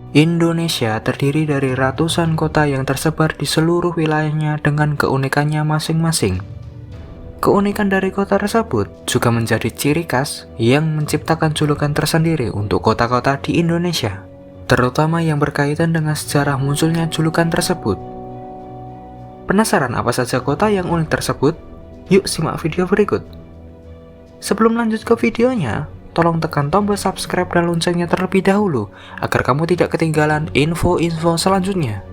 Indonesia terdiri dari ratusan kota yang tersebar di seluruh wilayahnya dengan keunikannya masing-masing. Keunikan dari kota tersebut juga menjadi ciri khas yang menciptakan julukan tersendiri untuk kota-kota di Indonesia, terutama yang berkaitan dengan sejarah munculnya julukan tersebut. Penasaran apa saja kota yang unik tersebut? Yuk simak video berikut. Sebelum lanjut ke videonya, tolong tekan tombol subscribe dan loncengnya terlebih dahulu agar kamu tidak ketinggalan info-info selanjutnya.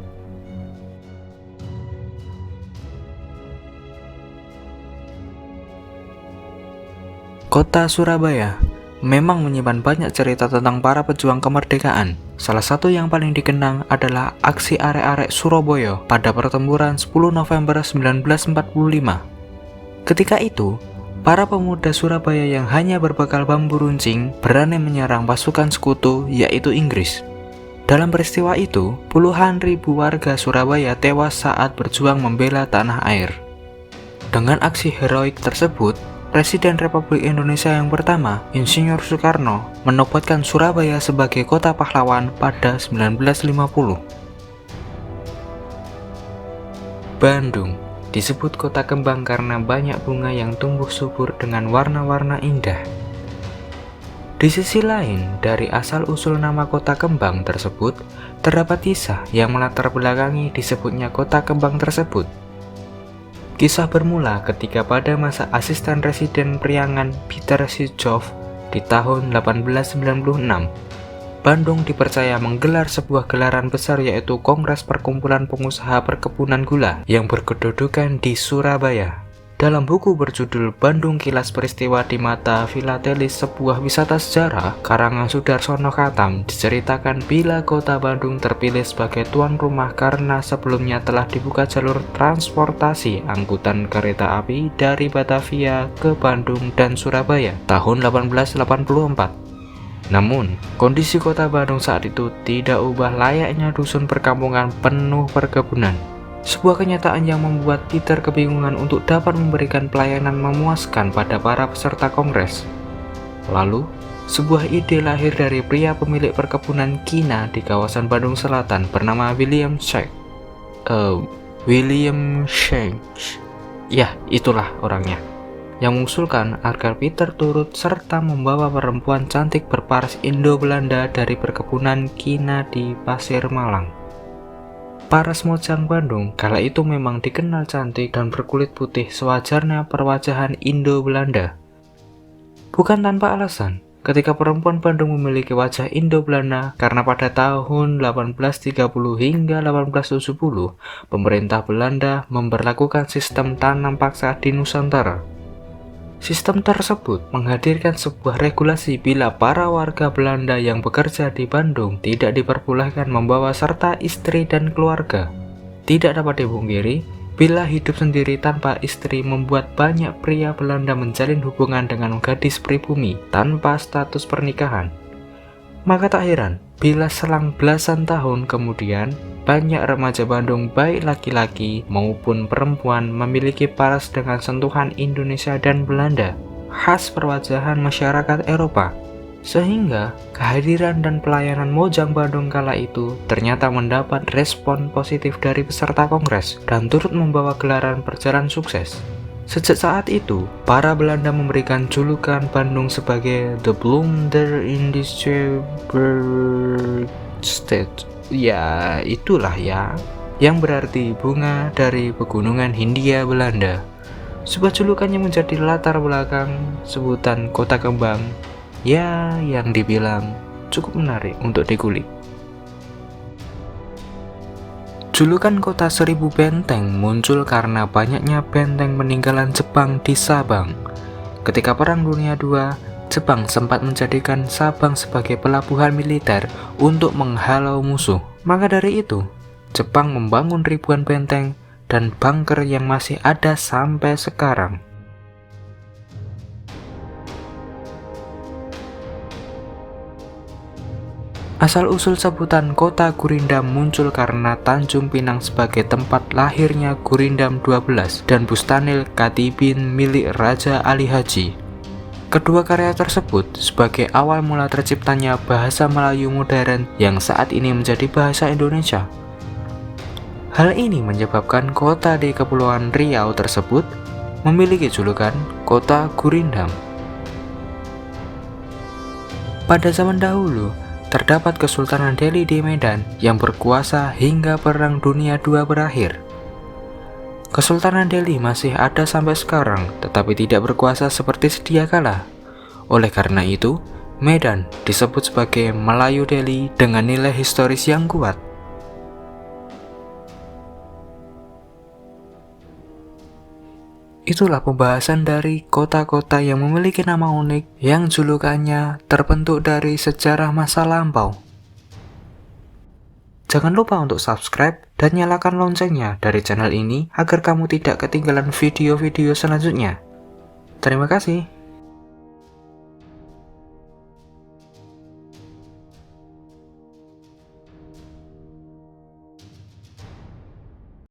Kota Surabaya memang menyimpan banyak cerita tentang para pejuang kemerdekaan. Salah satu yang paling dikenang adalah aksi arek-arek Surabaya pada pertempuran 10 November 1945. Ketika itu, para pemuda Surabaya yang hanya berbekal bambu runcing berani menyerang pasukan sekutu yaitu Inggris. Dalam peristiwa itu, puluhan ribu warga Surabaya tewas saat berjuang membela tanah air. Dengan aksi heroik tersebut, Presiden Republik Indonesia yang pertama, Insinyur Soekarno, menobatkan Surabaya sebagai kota pahlawan pada 1950. Bandung disebut kota kembang karena banyak bunga yang tumbuh subur dengan warna-warna indah. Di sisi lain, dari asal-usul nama kota kembang tersebut, terdapat kisah yang melatar belakangi disebutnya kota kembang tersebut. Kisah bermula ketika pada masa asisten residen Priangan Peter Sitjof di tahun 1896, Bandung dipercaya menggelar sebuah gelaran besar yaitu Kongres Perkumpulan Pengusaha Perkebunan Gula yang berkedudukan di Surabaya. Dalam buku berjudul Bandung Kilas Peristiwa di Mata Filatelis, sebuah wisata sejarah karangan Sudarsono Katam, diceritakan bila kota Bandung terpilih sebagai tuan rumah karena sebelumnya telah dibuka jalur transportasi angkutan kereta api dari Batavia ke Bandung dan Surabaya tahun 1884. Namun, kondisi kota Bandung saat itu tidak ubah layaknya dusun perkampungan penuh perkebunan. Sebuah kenyataan yang membuat Peter kebingungan untuk dapat memberikan pelayanan memuaskan pada para peserta kongres. Lalu, sebuah ide lahir dari pria pemilik perkebunan kina di kawasan Bandung Selatan bernama William Shanks. Ya, itulah orangnya. Yang mengusulkan agar Peter turut serta membawa perempuan cantik berparas Indo-Belanda dari perkebunan kina di Pasir Malang. Paras Mojang Bandung kala itu memang dikenal cantik dan berkulit putih sewajarnya perwajahan Indo-Belanda. Bukan tanpa alasan, ketika perempuan Bandung memiliki wajah Indo-Belanda karena pada tahun 1830 hingga 1870, pemerintah Belanda memberlakukan sistem tanam paksa di Nusantara. Sistem tersebut menghadirkan sebuah regulasi bila para warga Belanda yang bekerja di Bandung tidak diperbolehkan membawa serta istri dan keluarga. Tidak dapat dipungkiri, bila hidup sendiri tanpa istri membuat banyak pria Belanda menjalin hubungan dengan gadis pribumi tanpa status pernikahan. Maka tak heran bila selang belasan tahun kemudian, banyak remaja Bandung baik laki-laki maupun perempuan memiliki paras dengan sentuhan Indonesia dan Belanda, khas perwajahan masyarakat Eropa. Sehingga kehadiran dan pelayanan Mojang Bandung kala itu ternyata mendapat respon positif dari peserta kongres dan turut membawa gelaran berjalan sukses. Sejak saat itu, para Belanda memberikan julukan Bandung sebagai The Bloom der Indische Bergstadt. Ya, itulah ya, yang berarti bunga dari pegunungan Hindia Belanda. Sebuah julukan yang menjadi latar belakang sebutan kota kembang, ya, yang dibilang cukup menarik untuk dikulik. Julukan kota seribu benteng muncul karena banyaknya benteng peninggalan Jepang di Sabang. Ketika Perang Dunia II, Jepang sempat menjadikan Sabang sebagai pelabuhan militer untuk menghalau musuh. Maka dari itu, Jepang membangun ribuan benteng dan bunker yang masih ada sampai sekarang. Asal-usul sebutan kota Gurindam muncul karena Tanjung Pinang sebagai tempat lahirnya Gurindam 12 dan Bustanil Katibin milik Raja Ali Haji. Kedua karya tersebut sebagai awal mula terciptanya bahasa Melayu modern yang saat ini menjadi bahasa Indonesia. Hal ini menyebabkan kota di Kepulauan Riau tersebut memiliki julukan Kota Gurindam. Pada zaman dahulu, terdapat Kesultanan Delhi di Medan yang berkuasa hingga Perang Dunia II berakhir. Kesultanan Delhi masih ada sampai sekarang, tetapi tidak berkuasa seperti sedia kala. Oleh karena itu, Medan disebut sebagai Melayu Delhi dengan nilai historis yang kuat. Itulah pembahasan dari kota-kota yang memiliki nama unik yang julukannya terbentuk dari sejarah masa lampau. Jangan lupa untuk subscribe dan nyalakan loncengnya dari channel ini agar kamu tidak ketinggalan video-video selanjutnya. Terima kasih.